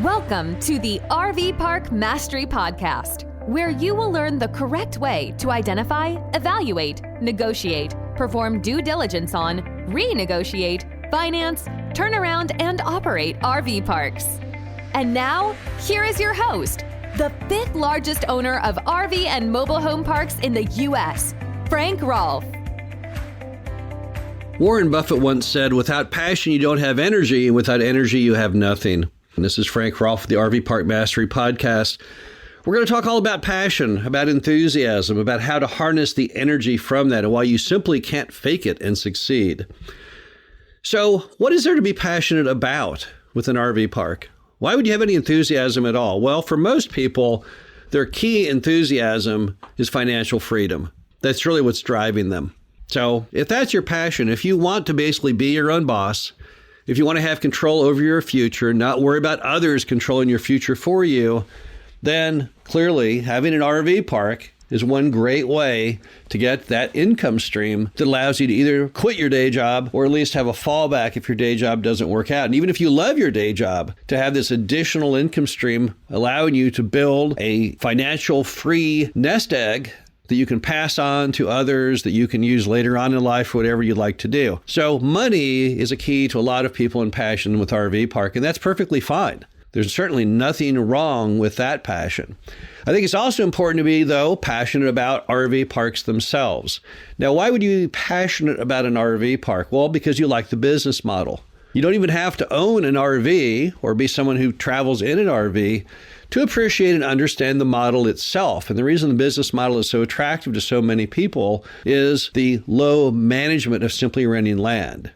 Welcome to the RV Park Mastery Podcast, where you will learn the correct way to identify, evaluate, negotiate, perform due diligence on, renegotiate, finance, turn around, and operate RV parks. And now, here is your host, the fifth largest owner of RV and mobile home parks in the U.S., Frank Rolfe. Warren Buffett once said, without passion, you don't have energy, and without energy, you have nothing. And this is Frank Rolfe of the RV Park Mastery Podcast. We're going to talk all about passion, about enthusiasm, about how to harness the energy from that and why you simply can't fake it and succeed. So what is there to be passionate about with an RV park? Why would you have any enthusiasm at all? Well, for most people, their key enthusiasm is financial freedom. That's really what's driving them. So if that's your passion, if you want to basically be your own boss, if you want to have control over your future, not worry about others controlling your future for you, then clearly having an RV park is one great way to get that income stream that allows you to either quit your day job or at least have a fallback if your day job doesn't work out. And even if you love your day job, to have this additional income stream allowing you to build a financial free nest egg that you can pass on to others, that you can use later on in life, whatever you'd like to do. So money is a key to a lot of people in passion with RV park, and that's perfectly fine. There's certainly nothing wrong with that passion. I think it's also important to be, though, passionate about RV parks themselves. Now, why would you be passionate about an RV park? Well, because you like the business model. You don't even have to own an RV or be someone who travels in an RV to appreciate and understand the model itself. And the reason the business model is so attractive to so many people is the low management of simply renting land.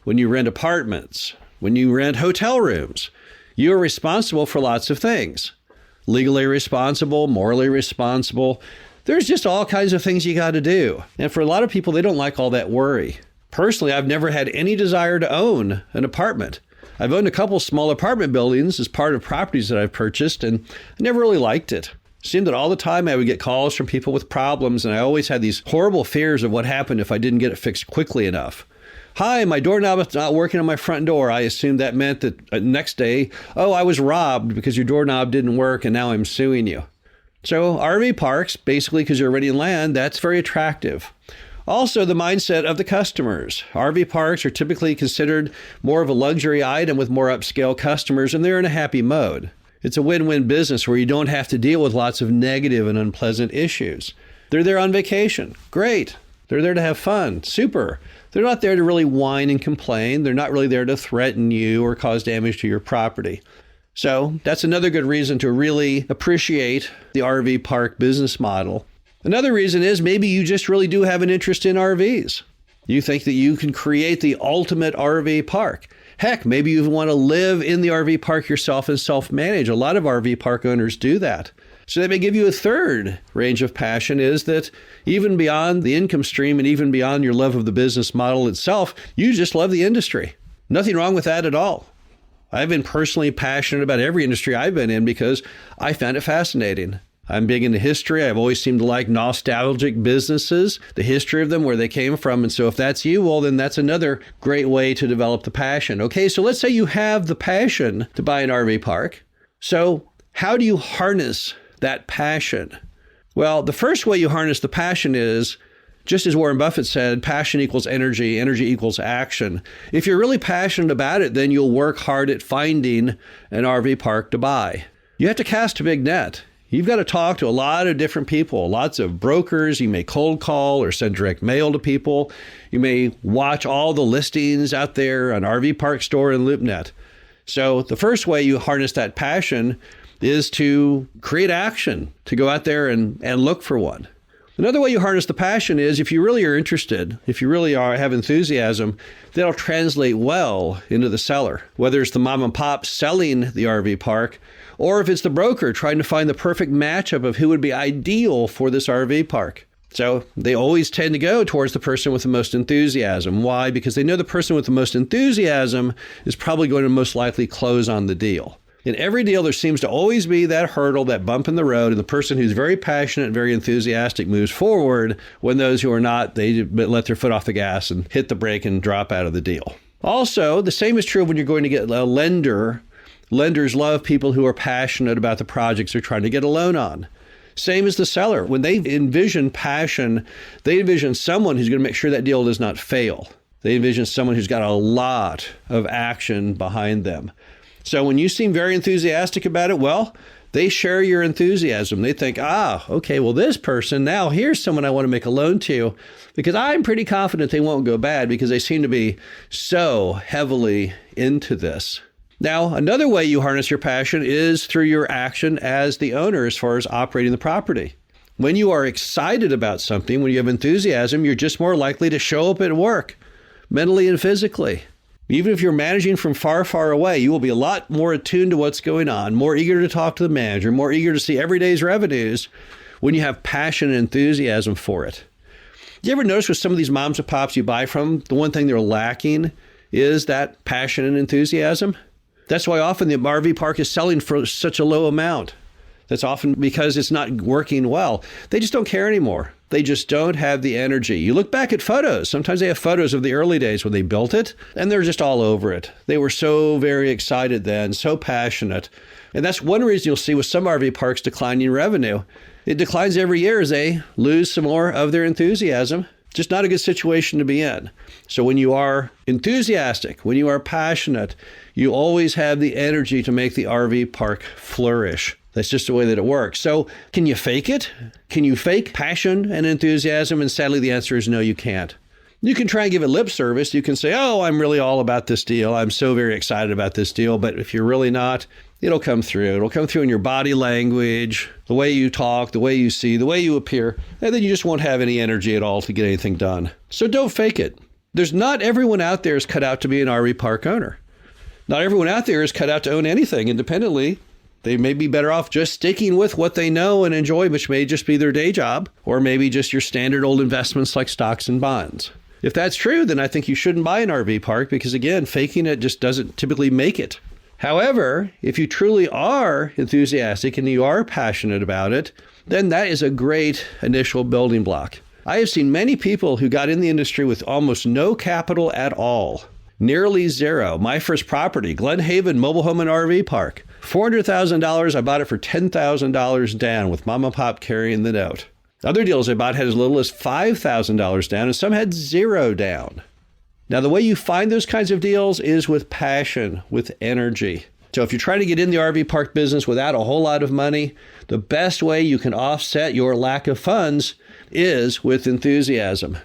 When you rent apartments, when you rent hotel rooms, you are responsible for lots of things. Legally responsible, morally responsible. There's just all kinds of things you got to do. And for a lot of people, they don't like all that worry. Personally, I've never had any desire to own an apartment. I've owned a couple small apartment buildings as part of properties that I've purchased, and I never really liked it. It seemed that all the time I would get calls from people with problems, and I always had these horrible fears of what happened if I didn't get it fixed quickly enough. Hi, my doorknob is not working on my front door. I assumed that meant that next day, I was robbed because your doorknob didn't work, and now I'm suing you. So RV parks, basically because you're renting land, that's very attractive. Also, the mindset of the customers. RV parks are typically considered more of a luxury item with more upscale customers, and they're in a happy mode. It's a win-win business where you don't have to deal with lots of negative and unpleasant issues. They're there on vacation. Great. They're there to have fun. Super. They're not there to really whine and complain. They're not really there to threaten you or cause damage to your property. So that's another good reason to really appreciate the RV park business model. Another reason is maybe you just really do have an interest in RVs. You think that you can create the ultimate RV park. Heck, maybe you want to live in the RV park yourself and self-manage. A lot of RV park owners do that. So that may give you a third range of passion, is that even beyond the income stream and even beyond your love of the business model itself, you just love the industry. Nothing wrong with that at all. I've been personally passionate about every industry I've been in because I found it fascinating. I'm big into history. I've always seemed to like nostalgic businesses, the history of them, where they came from. And so if that's you, well, then that's another great way to develop the passion. Okay, so let's say you have the passion to buy an RV park. So how do you harness that passion? Well, the first way you harness the passion is, just as Warren Buffett said, passion equals energy, energy equals action. If you're really passionate about it, then you'll work hard at finding an RV park to buy. You have to cast a big net. You've got to talk to a lot of different people, lots of brokers. You may cold call or send direct mail to people. You may watch all the listings out there on RV Park Store and LoopNet. So the first way you harness that passion is to create action, to go out there and look for one. Another way you harness the passion is if you really are interested, if you really have enthusiasm, that'll translate well into the seller, whether it's the mom and pop selling the RV park, or if it's the broker trying to find the perfect matchup of who would be ideal for this RV park. So they always tend to go towards the person with the most enthusiasm. Why? Because they know the person with the most enthusiasm is probably going to most likely close on the deal. In every deal, there seems to always be that hurdle, that bump in the road, and the person who's very passionate, very enthusiastic moves forward when those who are not, they let their foot off the gas and hit the brake and drop out of the deal. Also, the same is true when you're going to get a lender Lenders love people who are passionate about the projects they're trying to get a loan on. Same as the seller. When they envision passion, they envision someone who's going to make sure that deal does not fail. They envision someone who's got a lot of action behind them. So when you seem very enthusiastic about it, well, they share your enthusiasm. They think, okay, well, this person, now here's someone I want to make a loan to because I'm pretty confident they won't go bad because they seem to be so heavily into this. Now, another way you harness your passion is through your action as the owner as far as operating the property. When you are excited about something, when you have enthusiasm, you're just more likely to show up at work, mentally and physically. Even if you're managing from far, far away, you will be a lot more attuned to what's going on, more eager to talk to the manager, more eager to see every day's revenues when you have passion and enthusiasm for it. Do you ever notice with some of these moms and pops you buy from, the one thing they're lacking is that passion and enthusiasm? That's why often the RV park is selling for such a low amount. That's often because it's not working well. They just don't care anymore. They just don't have the energy. You look back at photos. Sometimes they have photos of the early days when they built it, and they're just all over it. They were so very excited then, so passionate. And that's one reason you'll see with some RV parks declining revenue. It declines every year as they lose some more of their enthusiasm. Just not a good situation to be in. So when you are enthusiastic, when you are passionate, you always have the energy to make the RV park flourish. That's just the way that it works. So can you fake it? Can you fake passion and enthusiasm? And sadly, the answer is no, you can't. You can try and give it lip service. You can say, I'm really all about this deal. I'm so very excited about this deal. But if you're really not, it'll come through. It'll come through in your body language, the way you talk, the way you see, the way you appear. And then you just won't have any energy at all to get anything done. So don't fake it. There's not everyone out there is cut out to be an RV park owner. Not everyone out there is cut out to own anything independently. They may be better off just sticking with what they know and enjoy, which may just be their day job, or maybe just your standard old investments like stocks and bonds. If that's true, then I think you shouldn't buy an RV park because, again, faking it just doesn't typically make it. However, if you truly are enthusiastic and you are passionate about it, then that is a great initial building block. I have seen many people who got in the industry with almost no capital at all, nearly zero. My first property, Glen Haven Mobile Home and RV Park, $400,000. I bought it for $10,000 down with mom and pop carrying the note. Other deals I bought had as little as $5,000 down, and some had zero down. Now, the way you find those kinds of deals is with passion, with energy. So if you're trying to get in the RV park business without a whole lot of money, the best way you can offset your lack of funds is with enthusiasm.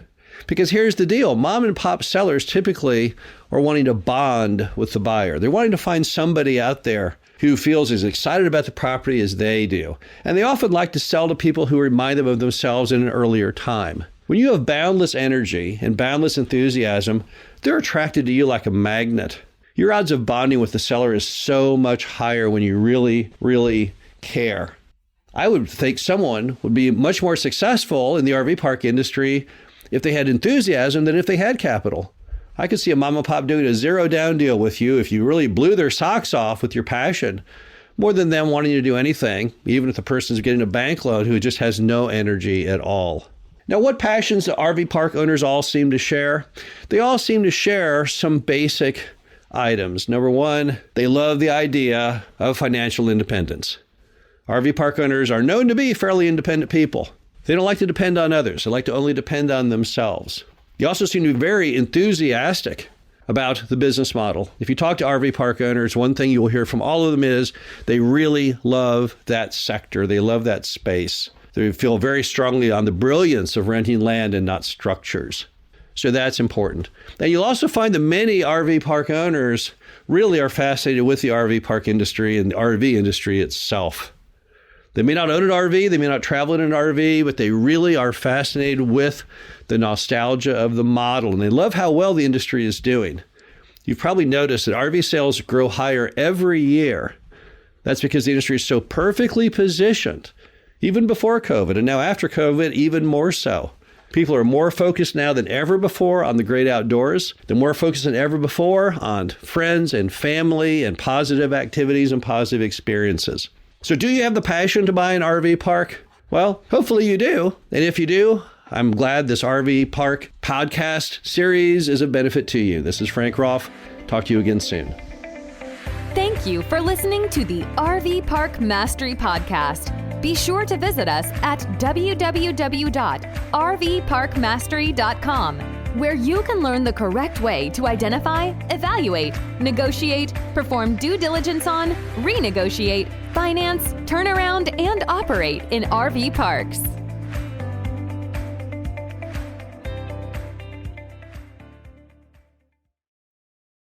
Because here's the deal. Mom and pop sellers typically are wanting to bond with the buyer. They're wanting to find somebody out there who feels as excited about the property as they do. And they often like to sell to people who remind them of themselves in an earlier time. When you have boundless energy and boundless enthusiasm, they're attracted to you like a magnet. Your odds of bonding with the seller is so much higher when you really, really care. I would think someone would be much more successful in the RV park industry if they had enthusiasm than if they had capital. I could see a mom and pop doing a zero down deal with you if you really blew their socks off with your passion, more than them wanting to do anything, even if the person's getting a bank loan who just has no energy at all. Now, what passions do RV park owners all seem to share? They all seem to share some basic items. Number one, they love the idea of financial independence. RV park owners are known to be fairly independent people. They don't like to depend on others. They like to only depend on themselves. You also seem to be very enthusiastic about the business model. If you talk to RV park owners, one thing you will hear from all of them is they really love that sector. They love that space. They feel very strongly on the brilliance of renting land and not structures. So that's important. And you'll also find that many RV park owners really are fascinated with the RV park industry and the RV industry itself. They may not own an RV, they may not travel in an RV, but they really are fascinated with the nostalgia of the model, and they love how well the industry is doing. You've probably noticed that RV sales grow higher every year. That's because the industry is so perfectly positioned, even before COVID, and now after COVID, even more so. People are more focused now than ever before on the great outdoors. They're more focused than ever before on friends and family and positive activities and positive experiences. So do you have the passion to buy an RV park? Well, hopefully you do. And if you do, I'm glad this RV Park podcast series is a benefit to you. This is Frank Rolfe. Talk to you again soon. Thanks Thank you for listening to the RV Park Mastery Podcast. Be sure to visit us at www.rvparkmastery.com, where you can learn the correct way to identify, evaluate, negotiate, perform due diligence on, renegotiate, finance, turn around, and operate in RV parks.